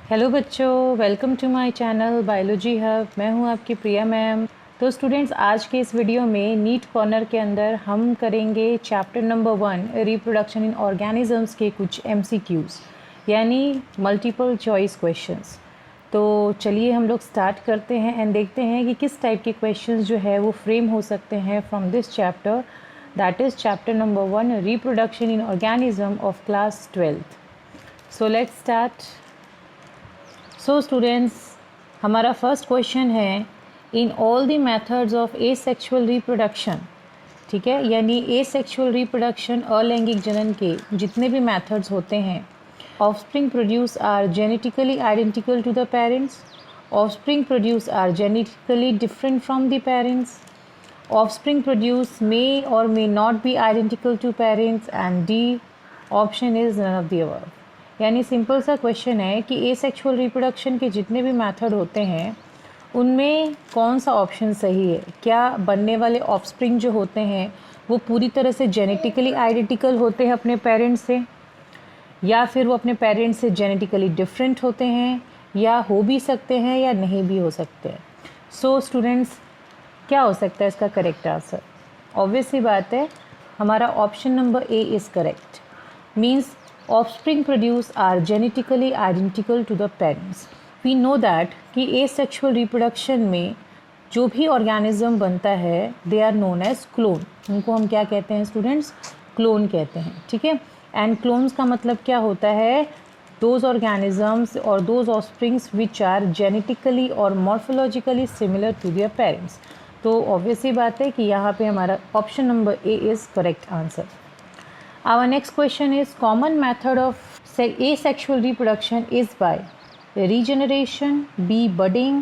Hello बच्चों, welcome to my channel biology hub. मैं हूं आपकी प्रिया मैम। तो स्टूडेंट्स, आज के इस वीडियो में नीट कॉर्नर के अंदर हम करेंगे chapter number 1 reproduction in organisms के कुछ MCQs यानी मल्टीपल चॉइस क्वेश्चंस। तो चलिए हम लोग स्टार्ट करते हैं एंड देखते हैं कि किस टाइप के क्वेश्चंस जो है वो फ्रेम हो सकते हैं from this chapter, that is chapter number 1 reproduction in organism of class 12th। So let's start. So students, हमारा फर्स्ट क्वेश्चन है in all the methods of asexual reproduction. ठीक है, यानी एसेक्सुअल रिप्रोडक्शन अलैंगिक जनन के जितने भी मेथड्स होते हैं, offspring produce are genetically identical to the parents, offspring produce are genetically different from the parents, offspring produce may or may not be identical to parents, and D option is none of the above. यानी simple सा question है कि asexual reproduction के जितने भी method होते हैं उनमें कौन सा ऑप्शन सही है। क्या बनने वाले ऑफस्प्रिंग जो होते हैं वो पूरी तरह से जेनेटिकली आइडेंटिकल होते हैं अपने पेरेंट्स से, या फिर वो अपने पेरेंट्स से जेनेटिकली डिफरेंट होते हैं, या हो भी सकते हैं या नहीं भी हो सकते हैं। सो स्टूडेंट्स, क्या हो सकता है इसका करेक्ट आंसर? ऑब्वियस सी बात है, हमारा option number A is correct. Means offspring produced are genetically identical to the parents. We know that कि asexual reproduction में जो भी ऑर्गेनिज्म बनता है they are known as clone. उनको हम क्या कहते हैं स्टूडेंट्स? क्लोन कहते हैं। ठीक है, एंड क्लोन्स का मतलब क्या होता है? दोज ऑर्गेनिजम्स और those offsprings which are genetically और morphologically similar to their parents. तो ऑब्वियस सी बात है कि यहाँ पे हमारा option number A is correct answer. Our next question is common method of asexual reproduction is by regeneration, B budding,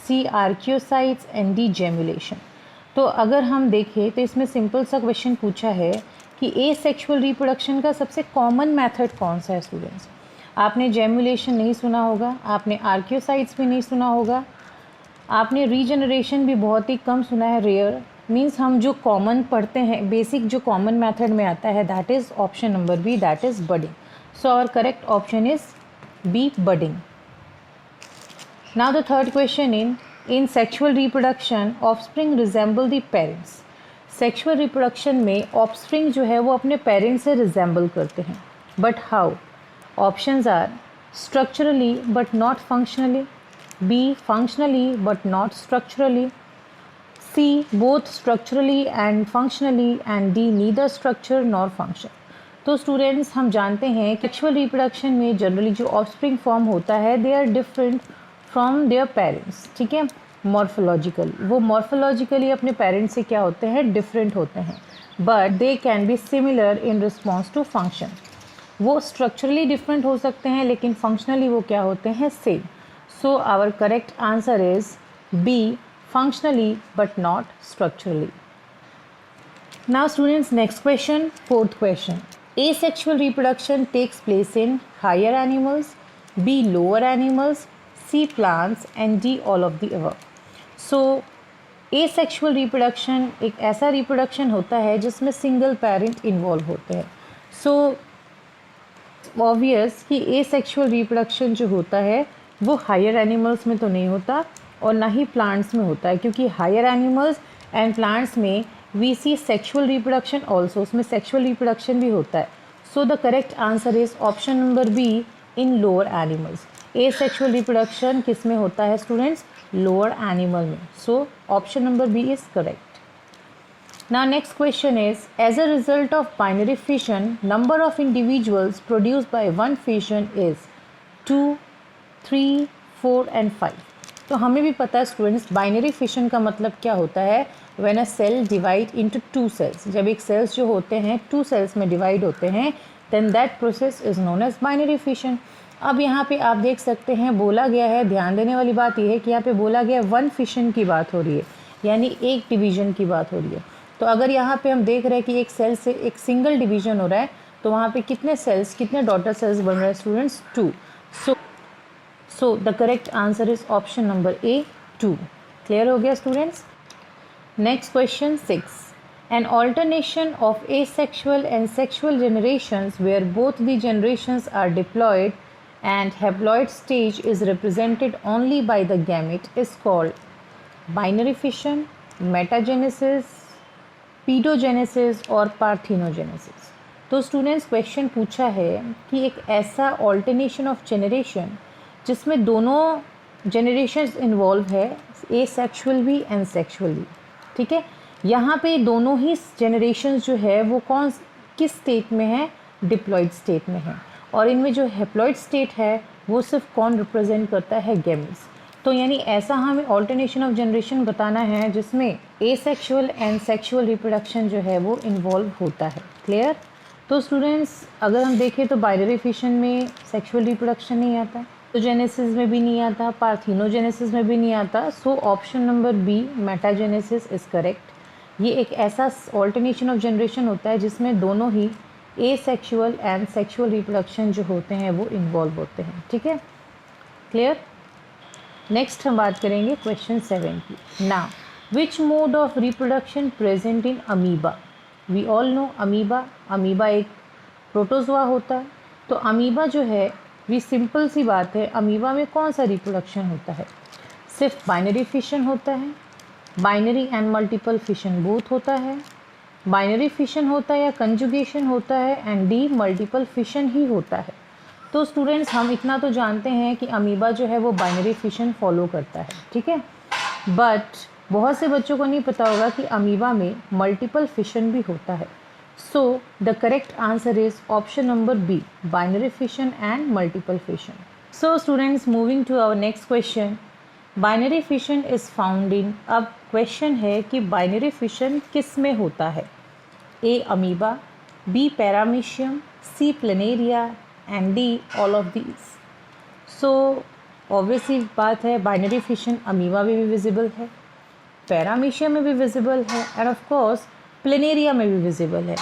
C archeocytes and D gemulation। तो अगर हम देखें तो इसमें सिंपल सा क्वेश्चन पूछा है कि एसेक्सुअल रिप्रोडक्शन का सबसे कॉमन मेथड कौन सा है स्टूडेंट्स। आपने जेमुलेशन नहीं सुना होगा, आपने आर्कियोसाइट्स भी नहीं सुना होगा, आपने रीजनरेशन भी बहुत ही कम सुना है, रेयर। मीन्स हम जो कॉमन पढ़ते हैं, बेसिक जो कॉमन मेथड में आता है, that is option number B, that is budding. So our correct option is B, budding. Now the third question in sexual reproduction offspring resemble the parents. Sexual reproduction में offspring जो है वो अपने parents से resemble करते हैं, but how? Options are structurally but not functionally, B functionally but not structurally, C both structurally and functionally, and D neither structure nor function। तो students, हम जानते हैं कि सेक्सुअल रिप्रोडक्शन में जनरली जो ऑफस्प्रिंग फॉर्म होता है they are different from their parents. ठीक है, मॉर्फोलॉजिकली वो मॉर्फोलॉजिकली अपने पेरेंट्स से क्या होते हैं? डिफरेंट होते हैं, but they can be similar in response to function. वो स्ट्रक्चरली डिफरेंट हो सकते हैं लेकिन फंक्शनली वो क्या होते हैं? Same. So our correct answer is B, functionally but not structurally. Now students, next question, fourth question. Asexual reproduction takes place in higher animals, B lower animals, C plants and D all of the above. So asexual reproduction एक ऐसा reproduction होता है जिसमें single parent involve होते हैं। So obvious कि asexual reproduction जो होता है वो हायर एनिमल्स में तो नहीं होता और ना ही प्लांट्स में होता है, क्योंकि हायर एनिमल्स एंड प्लांट्स में we see sexual reproduction also, उसमें सेक्सुअल रिप्रोडक्शन भी होता है। So the correct answer is option number B, in lower animals. Asexual reproduction किस में होता है स्टूडेंट्स? लोअर एनिमल में। So option number B is correct. Now next question is, as a result of binary fission, number of individuals produced by one fission is 2, 3, 4 and 5। तो हमें भी पता है स्टूडेंट्स, बाइनरी फिशन का मतलब क्या होता है? When a cell divide into 2 cells. जब एक सेल्स जो होते हैं 2 सेल्स में डिवाइड होते हैं, then that process is known as binary fission. अब यहाँ पे आप देख सकते हैं बोला गया है, ध्यान देने वाली बात यह है कि यहाँ पे बोला गया वन फिशन की बात हो रही है, यानी एक डिवीजन की बात हो रही है। तो अगर यहाँ पे हम देख रहे हैं कि एक सेल से एक सिंगल डिवीजन हो रहा है, तो वहाँ पे कितने सेल्स, कितने डॉटर सेल्स बन रहे हैं students? 2। So the correct answer is option number A, 2। Clear हो गया students? Next question 6। An alternation of asexual and sexual generations where both the generations are diploid and haploid stage is represented only by the gamete is called binary fission, metagenesis, paedogenesis और parthenogenesis. तो students question पूछा है कि एक ऐसा alternation of generation जिसमें दोनों generations involve है, ए सेक्शुअल भी एंड सेक्शुअल भी, ठीक है। यहाँ पे दोनों ही जनरेशन्स जो है वो किस स्टेट में है, डिप्लॉयड स्टेट में है, और इनमें जो हैप्लॉयड स्टेट है वो सिर्फ कौन रिप्रेजेंट करता है, गैमेट्स। तो यानी ऐसा हमें ऑल्टरनेशन ऑफ जनरेशन बताना है जिसमें एसेक्सुअल एंड सेक्सुअल रिप्रोडक्शन जो है वो इन्वॉल्व होता है। क्लियर। तो स्टूडेंट्स अगर हम देखें तो बाइनरी फिशन में सेक्सुअल रिप्रोडक्शन नहीं आता, तो जेनेसिस में भी नहीं आता, पार्थिनोजेनेसिस में भी नहीं आता। So option number B metagenesis is correct. ये एक ऐसा ऑल्टरनेशन ऑफ जनरेशन होता है जिसमें दोनों ही एसेक्सुअल एंड सेक्सुअल रिप्रोडक्शन जो होते हैं वो इन्वॉल्व होते हैं, ठीक है। क्लियर। नेक्स्ट हम बात करेंगे क्वेश्चन 7 की। ना which mode of reproduction present in amoeba. We all know amoeba एक प्रोटोजोआ होता है। तो अमीबा जो है, वी सिंपल सी बात है, अमीबा में कौन सा रिप्रोडक्शन होता है, सिर्फ बाइनरी फिशन होता है, binary and multiple fission both होता है, बाइनरी फिशन होता है या कंजुगेशन होता है, एंड डी मल्टीपल फिशन ही होता है। तो स्टूडेंट्स हम इतना तो जानते हैं कि अमीबा जो है वो बाइनरी फिशन फॉलो करता है, ठीक है। बट बहुत से बच्चों को नहीं पता होगा कि अमीबा में मल्टीपल फिशन भी होता है। So the correct answer is option number B, binary fission and multiple fission. So students moving to our next question, binary fission is found in. अब क्वेश्चन है कि बाइनरी फिशन किस में होता है, A amoeba, B paramecium, C planaria and D all of these. So obviously बात है, binary fission amoeba में भी विजिबल है, पैरामीशियम में भी विजिबल है, एंड ऑफ कोर्स प्लेनेरिया में भी विजिबल है।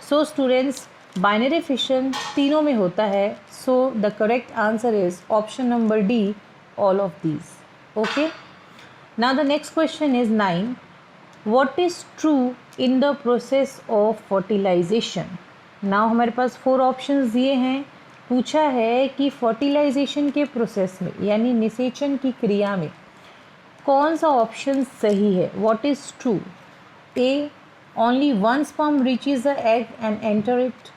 सो स्टूडेंट्स बाइनरी फिशन तीनों में होता है। So the correct answer is option number D, all of these. Okay, now the next question is 9, what is true in the process of fertilization. Now हमारे पास 4 options दिए हैं। पूछा है कि फर्टिलाइजेशन के प्रोसेस में यानी निषेचन की क्रिया में कौन सा ऑप्शन सही है, what is true. A only one sperm reaches the egg and enter it,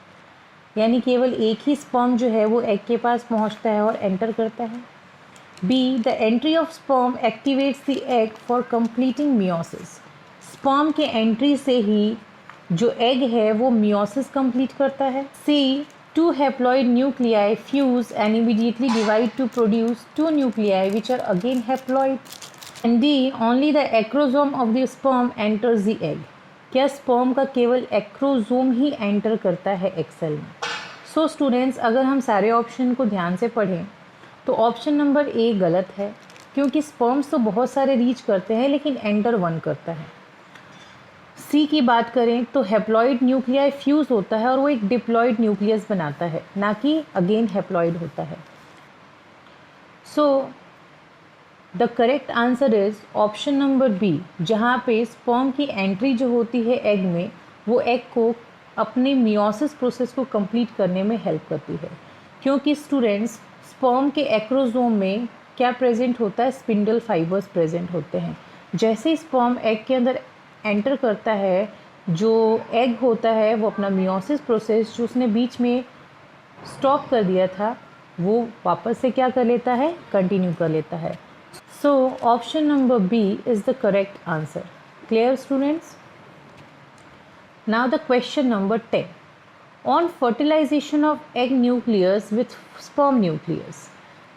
यानी केवल एक ही स्पर्म जो है वो एग के पास पहुंचता है और एंटर करता है। Be the entry of sperm activates the egg for completing meiosis, sperm के एंट्री से ही जो एग है वो मियोसिस कंप्लीट करता है। सी two haploid nuclei fuse and immediately divide to produce 2 nuclei which are again haploid. And D only the acrosome of the sperm enters the egg, क्या sperm का केवल एक्रोजोम ही enter करता है egg cell में। सो students अगर हम सारे option को ध्यान से पढ़ें तो ऑप्शन नंबर ए गलत है, क्योंकि स्पर्म्स तो बहुत सारे रीच करते हैं लेकिन एंटर 1 करता है। सी की बात करें तो हैप्लॉइड न्यूक्लियाई फ्यूज़ होता है और वो एक डिप्लॉइड न्यूक्लियस बनाता है, ना कि अगेन हैप्लॉइड होता है। So the correct answer is option number B, जहाँ पे स्पर्म की एंट्री जो होती है एग में, वो एग को अपने मियोसिस प्रोसेस को कंप्लीट करने में हेल्प करती है। क्योंकि स्टूडेंट्स स्पर्म के एक्रोजोम में क्या प्रेजेंट होता है, स्पिंडल फाइबर्स प्रेजेंट होते हैं। जैसे ही स्पर्म एग के अंदर एंटर करता है, जो एग होता है वो अपना मियोसिस प्रोसेस जो उसने बीच में स्टॉप कर दिया था वो वापस से क्या कर लेता है, कंटिन्यू कर लेता है। So option number B is the correct answer. Clear students. Now the question number 10, on fertilization of egg nucleus with sperm nucleus.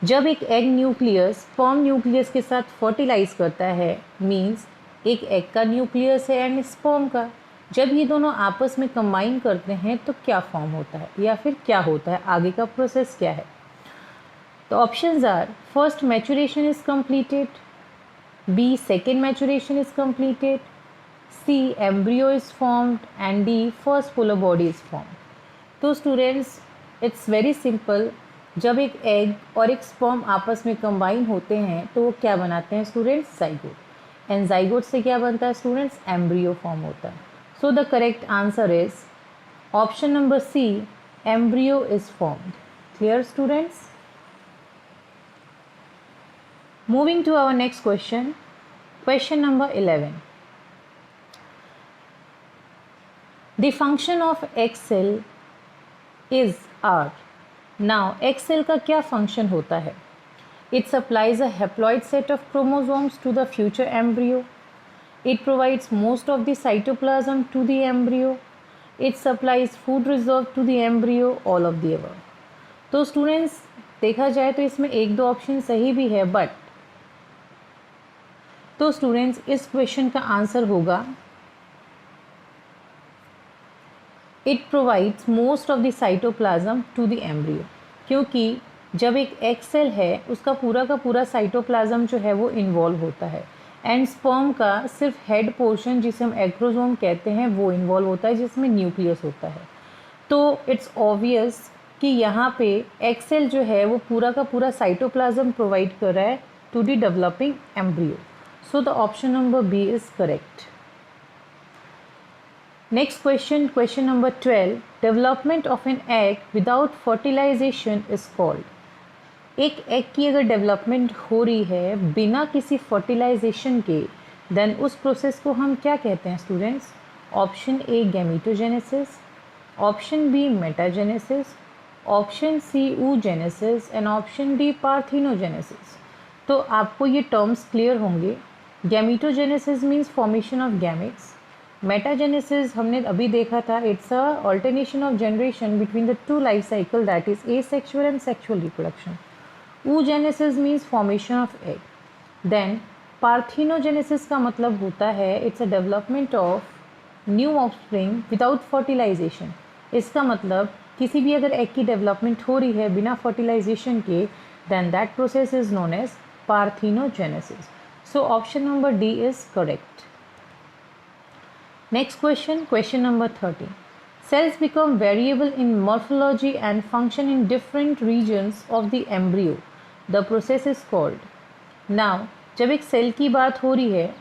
जब एक एग न्यूक्लियस स्पर्म न्यूक्लियस के साथ फर्टिलाइज करता है, मीन्स एक एग का न्यूक्लियस है एंड स्पर्म का, जब ये दोनों आपस में कंबाइन करते हैं तो क्या फॉर्म होता है या फिर क्या होता है, आगे का प्रोसेस क्या है। तो options are, first maturation is completed, B second maturation is completed, C embryo is formed and D first polar body is formed. तो स्टूडेंट्स इट्स वेरी सिंपल, जब एक एग और एक स्पर्म आपस में कंबाइन होते हैं तो वो क्या बनाते हैं स्टूडेंट्स, जाइगोट। एंड जाइगोट से क्या बनता है स्टूडेंट्स, एम्ब्रियो फॉर्म होता है। So the correct answer is option number C, embryo is formed. Clear students. Moving to our next question, question number 11. The function of egg cell is are. Now egg cell का क्या function होता है? It supplies a haploid set of chromosomes to the future embryo. It provides most of the cytoplasm to the embryo. It supplies food reserve to the embryo, all of the above. तो students देखा जाए तो इसमें एक दो option सही भी है, बट तो स्टूडेंट्स इस क्वेश्चन का आंसर होगा it provides most of the cytoplasm to the embryo, क्योंकि जब एक एग सेल है उसका पूरा का पूरा साइटोप्लाज्म जो है वो इन्वॉल्व होता है, एंड स्पर्म का सिर्फ हेड पोर्शन जिसे हम एग्रोसोम कहते हैं वो इन्वॉल्व होता है, जिसमें न्यूक्लियस होता है। तो इट्स ऑब्वियस कि यहाँ पे एग सेल जो है वो पूरा का पूरा साइटोप्लाज्म प्रोवाइड कर रहा है to the developing embryo. So the option number B is correct. Next question, question number 12. Development of an egg without fertilization is called. एक एग की अगर डेवलपमेंट हो रही है बिना किसी फर्टिलाइजेशन के, देन उस प्रोसेस को हम क्या कहते हैं students? Option A gametogenesis, option B metagenesis, option C oogenesis and option D parthenogenesis. तो आपको ये टर्म्स क्लियर होंगे। Gametogenesis means formation of gametes. Metagenesis हमने अभी देखा था, it's a alternation of generation between the two life cycle, that is asexual and sexual reproduction. oogenesis means formation of egg. Then parthenogenesis का मतलब होता है it's a development of new offspring without fertilisation. इसका मतलब किसी भी अगर egg की डेवलपमेंट हो रही है बिना फर्टिलाइजेशन के, then that process is known as parthenogenesis. So option number D is correct. Next question, question number 13. Cells become variable in morphology and function in different regions of the embryo. The process is called. Now, जब एक cell की बात हो रही है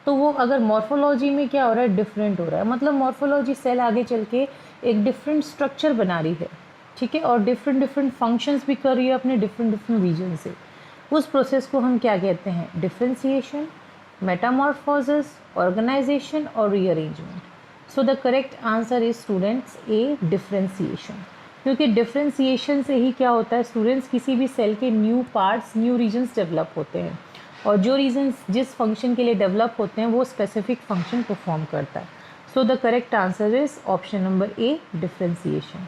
तो वो अगर मॉर्फोलॉजी में क्या हो रहा है, डिफरेंट हो रहा है, मतलब मॉर्फोलॉजी सेल आगे चल के एक डिफरेंट स्ट्रक्चर बना रही है, ठीक है, और डिफरेंट फंक्शंस भी कर रही है अपने डिफरेंट रीजन से। उस प्रोसेस को हम क्या कहते हैं? डिफरेंशिएशन, मेटामॉर्फोसिस, ऑर्गेनाइजेशन और rearrangement. So the correct answer is students A differentiation, क्योंकि डिफरेंशिएशन से ही क्या होता है स्टूडेंट्स, किसी भी सेल के new parts, new regions develop होते हैं, और जो रीजन्स जिस फंक्शन के लिए डेवलप होते हैं वो स्पेसिफिक फंक्शन परफॉर्म करता है। So the correct answer is option number A differentiation.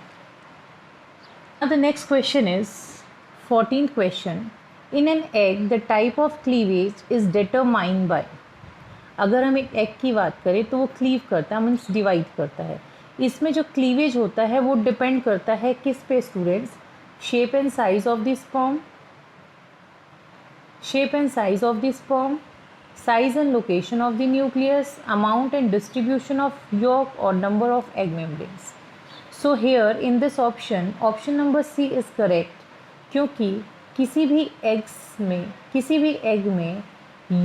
The next question is 14th question. In an egg, the type of cleavage is determined by. अगर हम एक एग की बात करें तो वो क्लीव करता है, मीन्स डिवाइड करता है। इसमें जो क्लीवेज होता है वो डिपेंड करता है किस पे students? Shape and size of the sperm, shape and size of the sperm, size and location of the nucleus, amount and distribution of yolk और number of egg membranes. So here in this option, option number C is correct, क्योंकि किसी भी egg में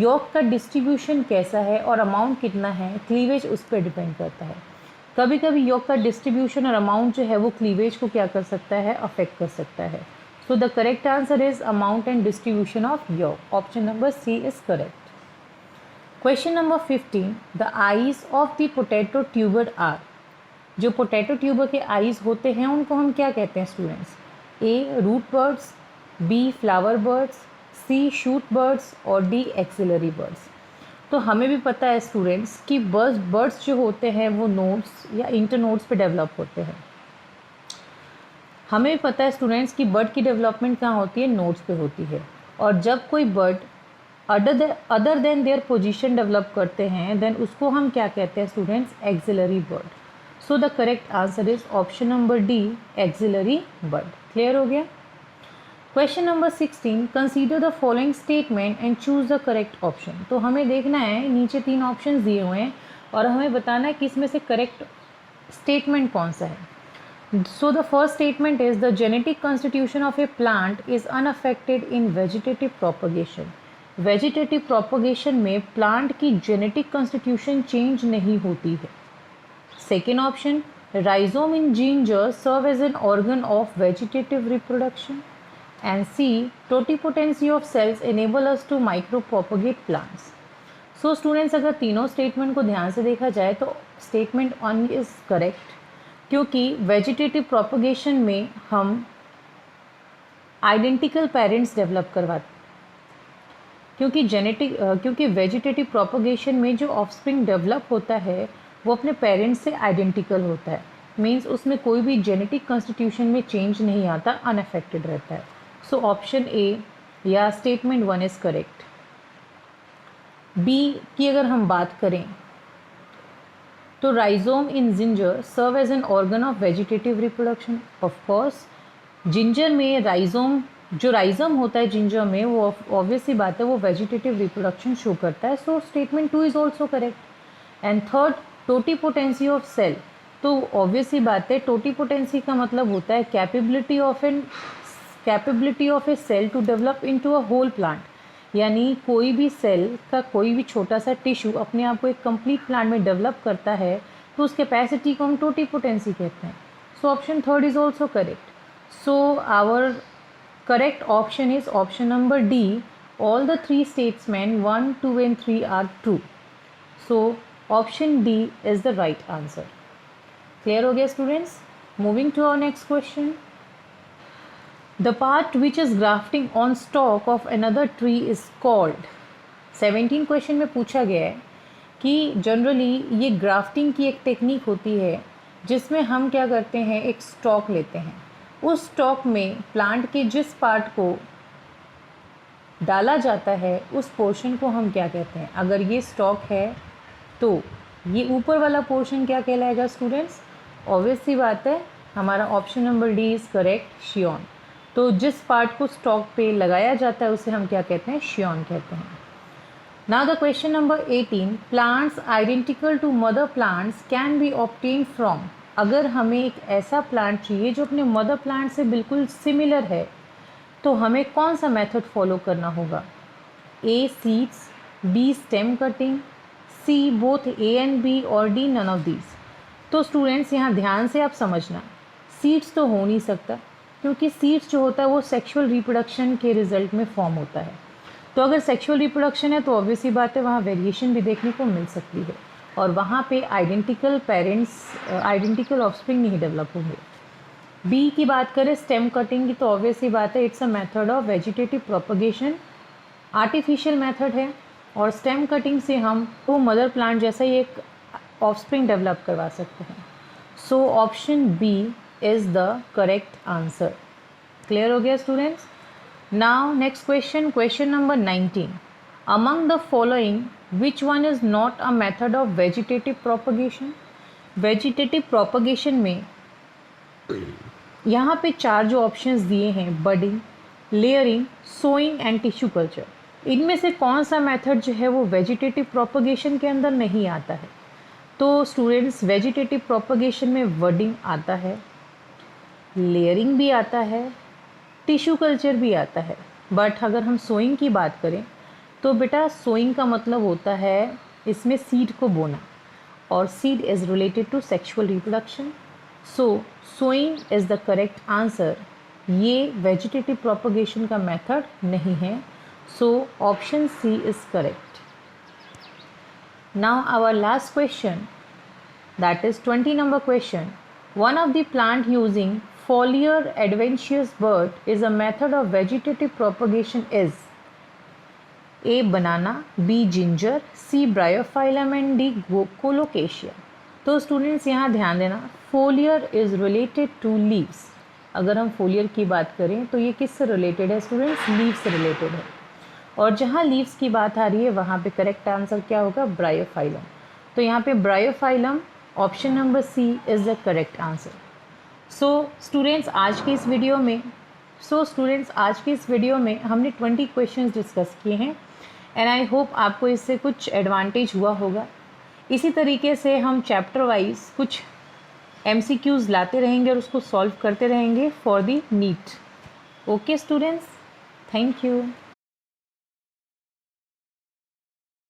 York का distribution कैसा है और amount कितना है, क्लीवेज उस पर डिपेंड करता है। कभी कभी यॉक का डिस्ट्रीब्यूशन और अमाउंट जो है वो क्लीवेज को क्या कर सकता है, अफेक्ट कर सकता है। So the correct answer is amount and distribution of yolk. Option number C is correct. Question number 15। The eyes of the potato tuber are. जो पोटैटो ट्यूबर के आईज होते हैं उनको हम क्या कहते हैं students? A root buds, B flower buds, C shoot buds और डी एक्सिलरी बर्ड्स। तो हमें भी पता है स्टूडेंट्स कि बर्ड्स जो होते हैं वो नोड्स या इंटरनोड्स पे डेवलप होते हैं। हमें भी पता है स्टूडेंट्स कि बर्ड की डेवलपमेंट कहाँ होती है, नोड्स पे होती है। और जब कोई bird other than their position develop करते हैं देन उसको हम क्या कहते हैं students? Axillary bud. So the correct answer is option number D axillary bud. Clear हो गया? Question number 16। Consider the following statement and choose the correct option. तो हमें देखना है, नीचे 3 ऑप्शन दिए हुए हैं और हमें बताना है कि इसमें से करेक्ट स्टेटमेंट कौन सा है। So the first statement is the genetic constitution of a plant is unaffected in vegetative propagation. Vegetative propagation में प्लांट की जेनेटिक कॉन्स्टिट्यूशन चेंज नहीं होती है। Second option, rhizome in ginger serve as an organ of vegetative reproduction. And C totipotency of cells enable us to micro propagate plants. So students, अगर तीनों statement को ध्यान से देखा जाए तो स्टेटमेंट 1 इज़ करेक्ट, क्योंकि वेजिटेटिव प्रोपोगेशन में हम आइडेंटिकल पेरेंट्स डेवलप करवाते, क्योंकि वेजिटेटिव प्रोपोगेशन में जो ऑफस्प्रिंग डेवलप होता है वो अपने पेरेंट्स से आइडेंटिकल होता है, मीन्स उसमें कोई भी जेनेटिक कॉन्स्टिट्यूशन में चेंज नहीं आता, अनअफेक्टेड रहता है। सो ऑप्शन ए या स्टेटमेंट 1 इज़ करेक्ट। बी की अगर हम बात करें तो rhizome in ginger serve as an organ of vegetative reproduction. Of course ginger में राइजोम होता है जिंजर में, वो ऑब्वियस सी बात है वो वेजिटेटिव रिप्रोडक्शन शो करता है। So statement 2 is also correct. And third, totipotency of cell, तो ऑब्वियस सी बात है टोटिपोटेंसी का मतलब होता है capability of a cell to develop into a whole plant, यानी कोई भी सेल का कोई भी छोटा सा टिश्यू अपने आप को एक कंप्लीट प्लांट में डेवलप करता है तो उस कैपेसिटी को हम टोटिपोटेंसी कहते हैं। So option third is also correct. So our correct option is option number D, all the 3 statement 1, 2 and 3 are true. So option D is the right answer. Clear हो गया students? Moving to our next question. The part which is grafting on stalk of another tree is called। 17 question में पूछा गया है कि generally ये grafting की एक टेक्निक होती है जिसमें हम क्या करते हैं, एक स्टॉक लेते हैं, उस स्टॉक में प्लांट के जिस पार्ट को डाला जाता है उस पोर्शन को हम क्या कहते हैं। अगर ये स्टॉक है तो ये ऊपर वाला पोर्शन क्या कहलाएगा स्टूडेंट्स? ऑब्वियस सी बात है हमारा option number D is correct, शियोन। तो जिस पार्ट को स्टॉक पे लगाया जाता है उसे हम क्या कहते हैं? शियोन कहते हैं। Now the question number 18, plants identical to mother plants can be obtain from. अगर हमें एक ऐसा प्लांट चाहिए जो अपने मदर प्लांट से बिल्कुल सिमिलर है तो हमें कौन सा मेथड फॉलो करना होगा? A seeds, B stem cutting, C both A and B और डी नन ऑफ दीज। तो स्टूडेंट्स यहाँ ध्यान से आप समझना, सीड्स तो हो नहीं सकता क्योंकि सीड्स जो होता है वो सेक्सुअल रिप्रोडक्शन के रिजल्ट में फॉर्म होता है। तो अगर सेक्सुअल रिप्रोडक्शन है तो ऑब्वियसली बात है वहाँ वेरिएशन भी देखने को मिल सकती है और वहाँ पे आइडेंटिकल ऑफस्प्रिंग नहीं डेवलप होंगे। बी की बात करें स्टेम कटिंग की, तो ऑब्वियसली बात है it's a method of vegetative propagation, artificial method है और स्टेम कटिंग से हम वो मदर प्लांट जैसा ही एक ऑफस्प्रिंग डेवलप करवा सकते हैं। So option B is the correct answer. Clear हो गया students? Now next question, question number 19, among the following which one is not a method of vegetative propagation. Vegetative propagation में यहाँ पे 4 जो ऑप्शंस दिए हैं, budding, layering, sowing and tissue culture, इनमें से कौन सा मेथड जो है वो वेजिटेटिव प्रोपगेशन के अंदर नहीं आता है? तो स्टूडेंट्स वेजिटेटिव प्रोपगेशन में बडिंग आता है, लेयरिंग भी आता है, टिश्यू कल्चर भी आता है। बट अगर हम सोइंग की बात करें तो बेटा सोइंग का मतलब होता है इसमें सीड को बोना और seed is related to sexual reproduction. So sowing is the correct answer. ये वेजिटेटिव प्रोपगेशन का मेथड नहीं है। So option C is correct. Now our last question, that is 20 number question. One of the plant using foliar adventitious bird is a method of vegetative propagation is A. banana, B. ginger, C. bryophyllum and D. colocasia। तो students यहाँ ध्यान देना, foliar is related to leaves। अगर हम foliar की बात करें तो ये किससे रिलेटेड है स्टूडेंट्स? लीव्स से रिलेटेड है और जहाँ लीव्स की बात आ रही है वहाँ पे करेक्ट आंसर क्या होगा? ब्रायोफाइलम। तो यहाँ पे bryophyllum option number C is the correct answer. So students आज के इस वीडियो में हमने 20 क्वेश्चंस डिस्कस किए हैं एंड आई होप आपको इससे कुछ एडवांटेज हुआ होगा। इसी तरीके से हम चैप्टर वाइज कुछ MCQs लाते रहेंगे और उसको सॉल्व करते रहेंगे for the NEET. Okay students, thank you.